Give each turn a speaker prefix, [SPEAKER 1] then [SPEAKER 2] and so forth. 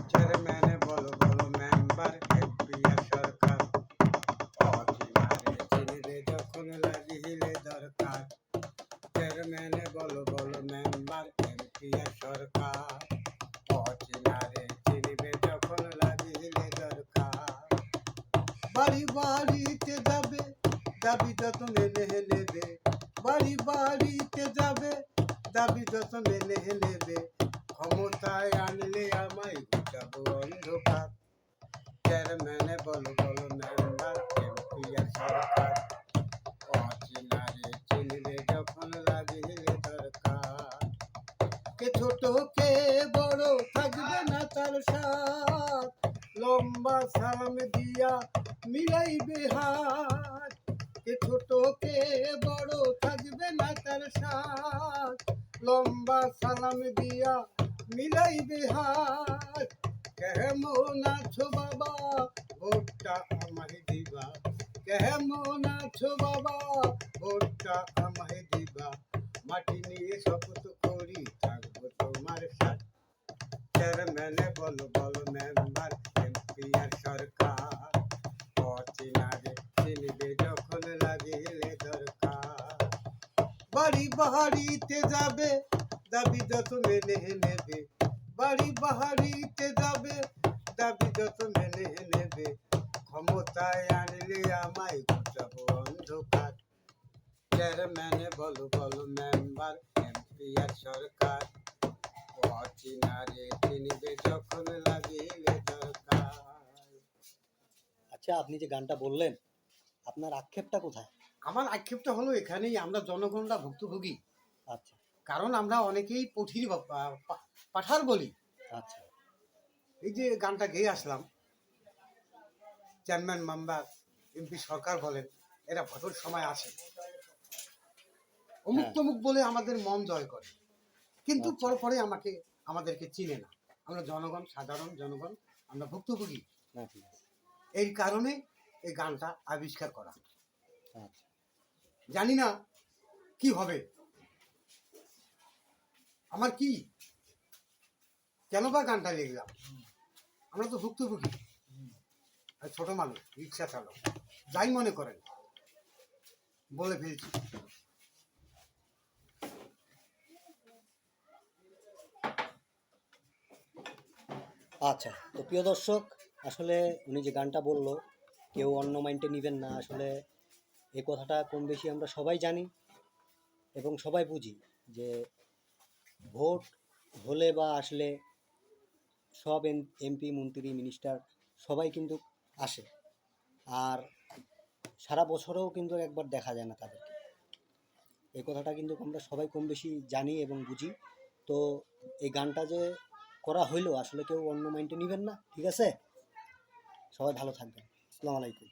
[SPEAKER 1] চেয়ারম্যানে বলো বলো member MP আর সরকার, অচিনারে চিনিবে যখন লাগিলে দরকার। চেয়ারম্যানে বলো বলো মেম্বার এমপি আর সরকার, অচিনারে চিনিবে যখন লাগিলে দরকার। বাড়ি বাড়িতে যাবে, দাবি যত মেনে নেবে। বাড়ি বাড়িতে যাবে, দাবি যত মেনে নেবে। ক্ষমতায় আনলে আমায় ঘুচাবো অন্ধকার। চেয়ারম্যানে বলো বলো মেম্বার এমপি আর সরকার, অচিনারে চিনবে যখন লাগিলে দরকার। কে ছোট কে বড় থাকবে না তার সাথ, লম্বা সালাম দিয়া মিলাইবে হাত। কে ছোট কে বড় থাকবে না তার সাথ, লম্বা সালাম দিয়া মিলাইবে হাত। কেমন আছো বাবা ভোটটা আমায় দিবা, কেমন আছো বাবা ভোটটা আমায় দিবা। মাটি নিয়ে শপথ করি থাকবো তোমার সাথে। চেয়ারম্যানে বলো বলো মেম্বার এমপি আর সরকার, অচিনারে চিনবে যখন লাগিলে দরকার। বাড়ি বাড়িতে যাবে, দাবি যত মেনে নেবে। বাড়ি বাড়িতে যাবে, দাবি যত মেনে নেবে। ক্ষমতায় আনলে আমায় ঘুচাবো অন্ধকার। চেয়ারম্যানে বলো বলো মেম্বার এমপি আর সরকার, অচিনারে চিনবে যখন লাগিলে দরকার।
[SPEAKER 2] আচ্ছা, আপনি যে গানটা বললেন, আপনার আক্ষেপটা কোথায়?
[SPEAKER 1] আমার আক্ষেপটা হলো এখানেই, আমরা জনগণরা ভুক্তভোগী।
[SPEAKER 2] আচ্ছা
[SPEAKER 1] কারণ আমরা অনেকেই পঠির পাঠার বলি।
[SPEAKER 2] আচ্ছা
[SPEAKER 1] এই যে গানটা গেয়ে আসলাম, চেয়ারম্যান মেম্বার এমপি সরকার বলেন, এরা ভোটের সময় আসে অমুক
[SPEAKER 2] হ্যাঁ
[SPEAKER 1] তমুক বলে আমাদের মন জয় করে, কিন্তু
[SPEAKER 2] আচ্ছা।
[SPEAKER 1] পরে পরে আমাদেরকে চিনে না। আমরা জনগণ, সাধারণ জনগণ, আমরা ভুক্তভোগী।
[SPEAKER 2] না ঠিক আছে।
[SPEAKER 1] এই কারণে এই গানটা আবিষ্কার করা।
[SPEAKER 2] আচ্ছা
[SPEAKER 1] জানি না কি হবে, আমার কি, কেন বা গানটা লিখলাম। আমরা তো ভুক্তভোগী, আর ছোট মানুষ, রিক্সা চালক, যাই মনে করেন বলে ফেলছি।
[SPEAKER 2] আচ্ছা, তো প্রিয় দর্শক, আসলে উনি যে গানটা বললো, কেউ অন্য মাইন্ডে নেবেন না। আসলে এই কথাটা কম বেশি আমরা সবাই জানি এবং সবাই বুঝি যে ভোট হলে বা আসলে সব এমপি মন্ত্রী মিনিস্টার সবাই কিন্তু আসে, আর সারা বছরেও কিন্তু একবার দেখা যায় না তাদেরকে। এই কথাটা কিন্তু আমরা সবাই কম বেশি জানি এবং বুঝি। তো এই গানটা যে করা হইলো, আসলে কেউ অন্য মাইন্ডে নেবেন না, ঠিক আছে? সবাই ভালো থাকবেন। আসসালামু আলাইকুম।